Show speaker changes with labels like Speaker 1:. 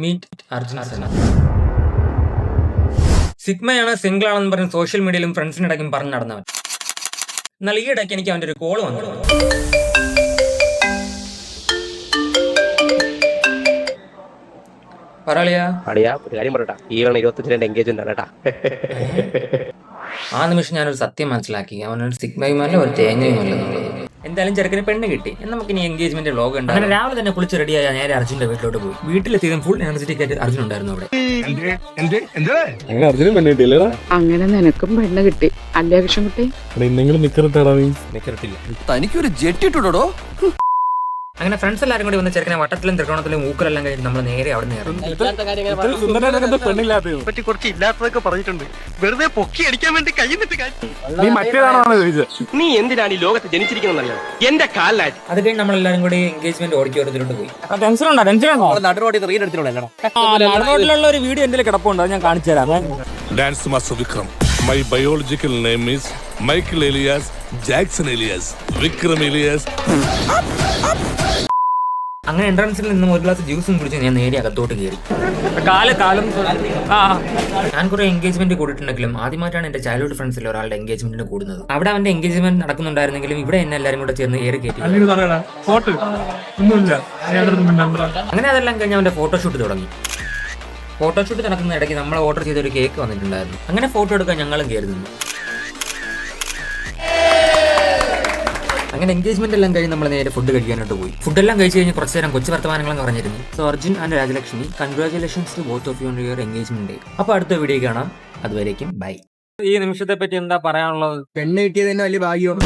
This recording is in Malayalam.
Speaker 1: മീറ്റ് അർജുൻ സെന. സിഗ്മയാണ് സിംഗിൾ ആണെന്ന് പറഞ്ഞ് സോഷ്യൽ മീഡിയയിലും ഫ്രണ്ട്സിനിടയ്ക്കും പറഞ്ഞു നടന്നവൻ. എന്നാൽ ഈ ഇടയ്ക്ക് എനിക്ക് അവൻ്റെ ഒരു കോൾ വന്നു. പറയാ
Speaker 2: ഒരു കാര്യം പറയട്ടാ, ഈ 25 എൻഗേജ്മെന്റ് ആണ് കേട്ടാ.
Speaker 1: ആ നിമിഷം ഞാനൊരു സത്യം മനസ്സിലാക്കി, അവനൊരു സിഗ്മയുമല്ല ഒരു തേങ്ങയുമല്ല എന്നുള്ളത്. എന്തായാലും ചെറുക്കിന് പെണ്ണ് കിട്ടി, നമുക്ക് ഇനി എൻഗേജ്മെന്റ് വ്ലോഗ് ഉണ്ട്. അങ്ങനെ രാവിലെ തന്നെ കുളിച്ച് റെഡിയായ നേരെ അർജുന്റെ വീട്ടിലോട്ട് പോയി. വീട്ടിലെത്തിയതും ഫുൾ എനർജറ്റിക് ആയിട്ട് അർജുൻ ഉണ്ടായിരുന്നു അവിടെ.
Speaker 3: അങ്ങനെ നിനക്കും പെണ്ണ് കിട്ടി അല്ലേ കൃഷ്ണൻകുട്ടി?
Speaker 2: തനിക്കൊരു ജെട്ടിട്ടുടോ.
Speaker 1: അങ്ങനെ ഫ്രണ്ട്സ് എല്ലാവരും കൂടി വന്ന് ചെറുക്കനെ വട്ടത്തിലും ത്രികോണത്തിലും ഊക്കലെല്ലാം കഴിഞ്ഞ് നമ്മൾ നേരെ അവിടെ നിന്ന്
Speaker 2: കുറച്ച് ഇല്ലാത്തതൊക്കെ പറഞ്ഞിട്ടുണ്ട്. വെറുതെ പൊക്കി അടിക്കാൻ വേണ്ടി നീ എന്തിനാണ് ഈ ലോകത്ത് ജനിച്ചിരിക്കുന്നറിയോ? എന്റെ കാലിലായിട്ട്.
Speaker 1: അത് കഴിഞ്ഞ് നമ്മളെല്ലാരും കൂടി എൻഗേജ്മെന്റ് ഓഡിറ്റോറിയത്തിലോട്ട് പോയി.
Speaker 4: നടുറോഡിലുള്ള ഒരു വീഡിയോ എന്റെ കിടപ്പുണ്ട്, അത് ഞാൻ കാണിച്ചു തരാം.
Speaker 5: Dance master Vikram. My biological name is Michael Elias Jackson Elias Vikram Elias.
Speaker 1: അങ്ങനെ എൻട്രൻസിൽ നിന്നും ഒരു ഗ്ലാസ് ജ്യൂസും കുടിച്ച് ഞാൻ നേരെ അകത്തോട്ട് കയറി. ഞാൻ കുറെ എൻഗേജ്മെന്റ് കൂടിയിട്ടുണ്ടെങ്കിലും ആദ്യമായിട്ടാണ് എന്റെ ചൈൽഡ്ഹുഡ് ഫ്രണ്ട്സിൽ ഒരാളുടെ എൻഗേജ്മെന്റിന് കൂടുന്നത്. അവിടെ അവന്റെ എൻഗേജ്മെന്റ് നടക്കുന്നുണ്ടായിരുന്നെങ്കിലും ഇവിടെ എന്നെ എല്ലാവരും കൂടെ ചേർന്ന് ഏറി കയറ്റി. അങ്ങനെ അതെല്ലാം കഴിഞ്ഞ് അവന്റെ ഫോട്ടോഷൂട്ട് തുടങ്ങി. ഫോട്ടോഷൂട്ട് നടക്കുന്ന ഇടയ്ക്ക് നമ്മൾ ഓർഡർ ചെയ്തൊരു കേക്ക് വന്നിട്ടുണ്ടായിരുന്നു. അങ്ങനെ ഫോട്ടോ എടുക്കാൻ ഞങ്ങളും കയറി നിന്നു. അങ്ങനെ എൻഗേജ്മെന്റ് എല്ലാം കഴിഞ്ഞ് നമ്മൾ നേരെ ഫുഡ് കഴിക്കാനായിട്ട് പോയി. ഫുഡെല്ലാം കഴിച്ച് കഴിഞ്ഞ് കുറച്ച് നേരം കൊച്ചു വർത്തമാനങ്ങളും പറഞ്ഞിരുന്നു. So Arjun and Rajalakshmi, congratulations to both of you on your engagement day. അപ്പോൾ അടുത്ത വീഡിയോ കാണാം. അതുവരേക്കും ബൈ.
Speaker 4: ഈ നിമിഷത്തെ പറ്റി എന്താ പറയാനുള്ളത്?
Speaker 6: പെണ്ണ് കിട്ടിയത് തന്നെ വലിയ ഭാഗ്യമാണ്.